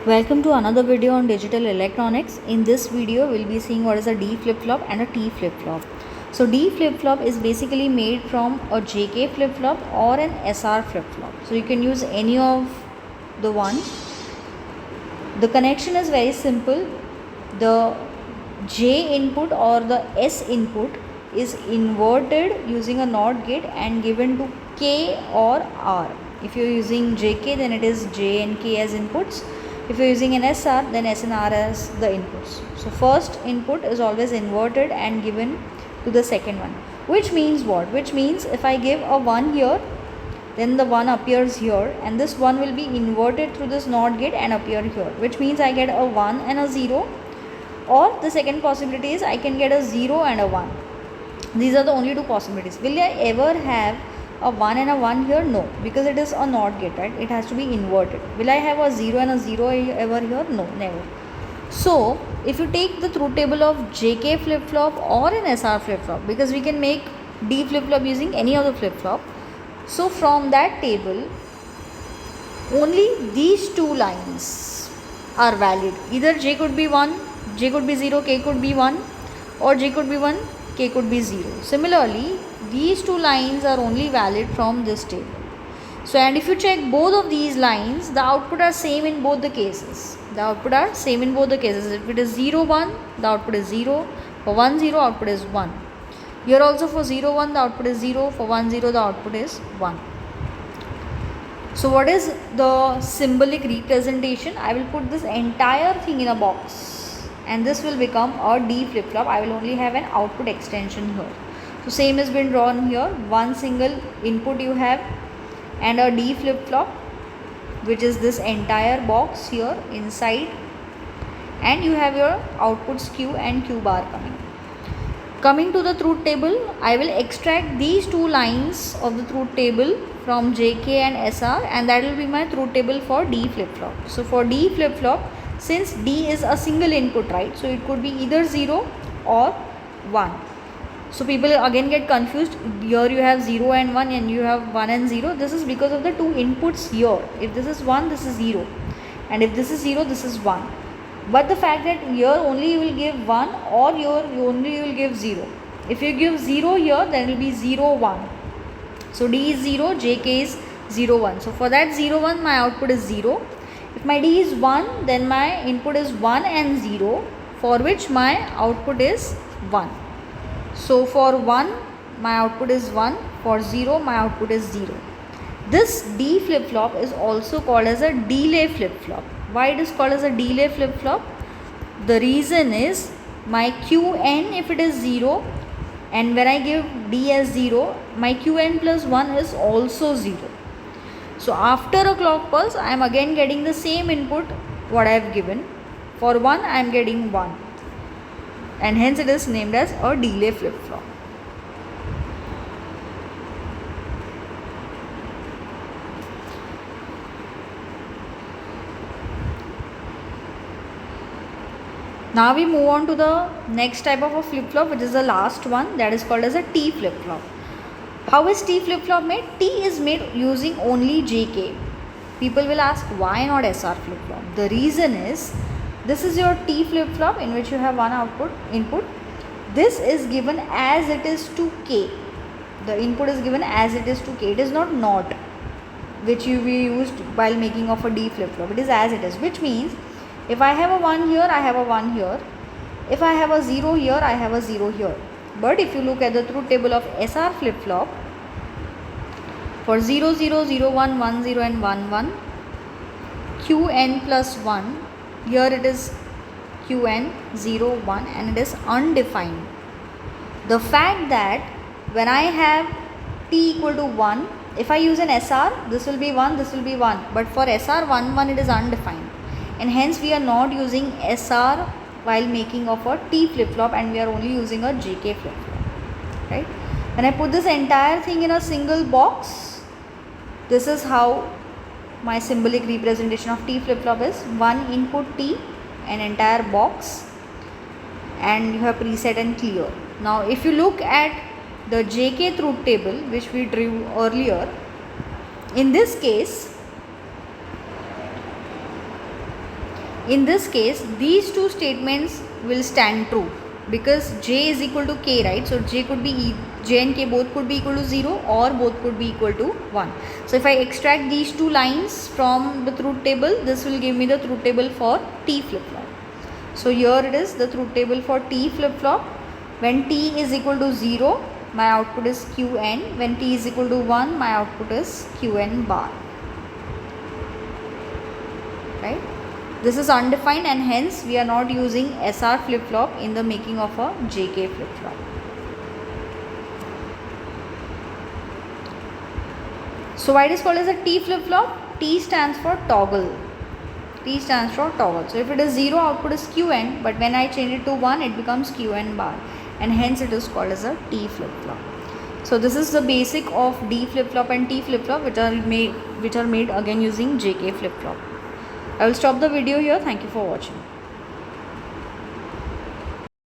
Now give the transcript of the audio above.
Welcome to another video on digital electronics. In this video, we'll be seeing what is a D flip-flop and a T flip-flop. So D flip-flop is basically made from a JK flip-flop or an SR flip-flop. So you can use any of the one. The connection is very simple. The J input or the S input is inverted using a NOT gate and given to K or R. If you're using JK, then it is J and K as inputs. If you're using an SR, then S and R as the inputs. So first input is always inverted and given to the second one. Which means what? Which means if I give a 1 here, then the 1 appears here and this 1 will be inverted through this NOT gate and appear here. Which means I get a 1 and a 0, or the second possibility is I can get a 0 and a 1. These are the only two possibilities. Will I ever have a 1 and a 1 here? No, because it is a NOT gate, right? It has to be inverted. Will I have a 0 and a 0 ever here? No, never. So if you take the truth table of JK flip-flop or an SR flip-flop, because we can make D flip-flop using any of the flip-flop, so from that table only these two lines are valid. Either J could be 1, J could be 0, K could be 1, or J could be 1, K could be 0. Similarly, these two lines are only valid from this table. So, and if you check both of these lines, the output are same in both the cases. The output are same in both the cases. If it is 0, 1, the output is 0. For 1, 0, output is 1. Here also for 0, 1, the output is 0. For 1, 0, the output is 1. So what is the symbolic representation? I will put this entire thing in a box and this will become a D flip-flop. I will only have an output extension here. So same has been drawn here. One single input you have and a D flip-flop, which is this entire box here inside, and you have your outputs Q and Q bar coming. Coming to the truth table, I will extract these two lines of the truth table from JK and SR, and that will be my truth table for D flip-flop. So for D flip-flop, since D is a single input, right, so it could be either 0 or 1. So people again get confused. Here you have 0 and 1 and you have 1 and 0. This is because of the two inputs here. If this is 1, this is 0, and if this is 0, this is 1. But the fact that here only you will give 1 or here only you will give 0. If you give 0 here, then it will be 0, 1. So D is 0, JK is 0, 1. So for that 0, 1, my output is 0. If my D is 1, then my input is 1 and 0, for which my output is 1. So for 1, my output is 1. For 0, my output is 0. This D flip-flop is also called as a delay flip-flop. Why it is called as a delay flip-flop? The reason is my Qn, if it is 0, and when I give D as 0, my Qn plus 1 is also 0. So after a clock pulse, I am again getting the same input what I have given. For 1, I am getting 1. And hence it is named as a delay flip-flop. Now we move on to the next type of a flip-flop, which is the last one, that is called as a T flip-flop. How is T flip-flop made? T is made using only JK. People will ask, why not SR flip-flop? The reason is, this is your T flip-flop in which you have one input. This is given as it is to K. The input is given as it is to K. It is not NOT, which you used while making of a D flip-flop. It is as it is, which means if I have a 1 here, I have a 1 here. If I have a 0 here, I have a 0 here. But if you look at the truth table of SR flip-flop, for 0, 0, 0, 1, 1, 0 and 1, 1, Qn plus 1, here it is Qn 0, 1 and it is undefined. The fact that when I have T equal to 1, if I use an SR, this will be 1, this will be 1. But for SR 1, 1 it is undefined. And hence we are not using SR while making of a T flip-flop, and we are only using a JK flip-flop, right? When I put this entire thing in a single box, this is how my symbolic representation of T flip-flop is. One input T, an entire box, and you have preset and clear. Now if you look at the JK truth table which we drew earlier, in this case In this case, these two statements will stand true because j is equal to k, right? So j and k both could be equal to 0 or both could be equal to 1. So if I extract these two lines from the truth table, this will give me the truth table for T flip-flop. So here it is, the truth table for T flip-flop. When T is equal to 0, my output is Qn. When T is equal to 1, my output is Qn bar. Right? This is undefined and hence we are not using SR flip-flop in the making of a JK flip-flop. So why it is called as a T flip-flop? T stands for toggle. T stands for toggle. So if it is 0, output is Qn, but when I change it to 1, it becomes Qn bar, and hence it is called as a T flip-flop. So this is the basic of D flip-flop and T flip-flop, which are made again using JK flip-flop. I will stop the video here. Thank you for watching.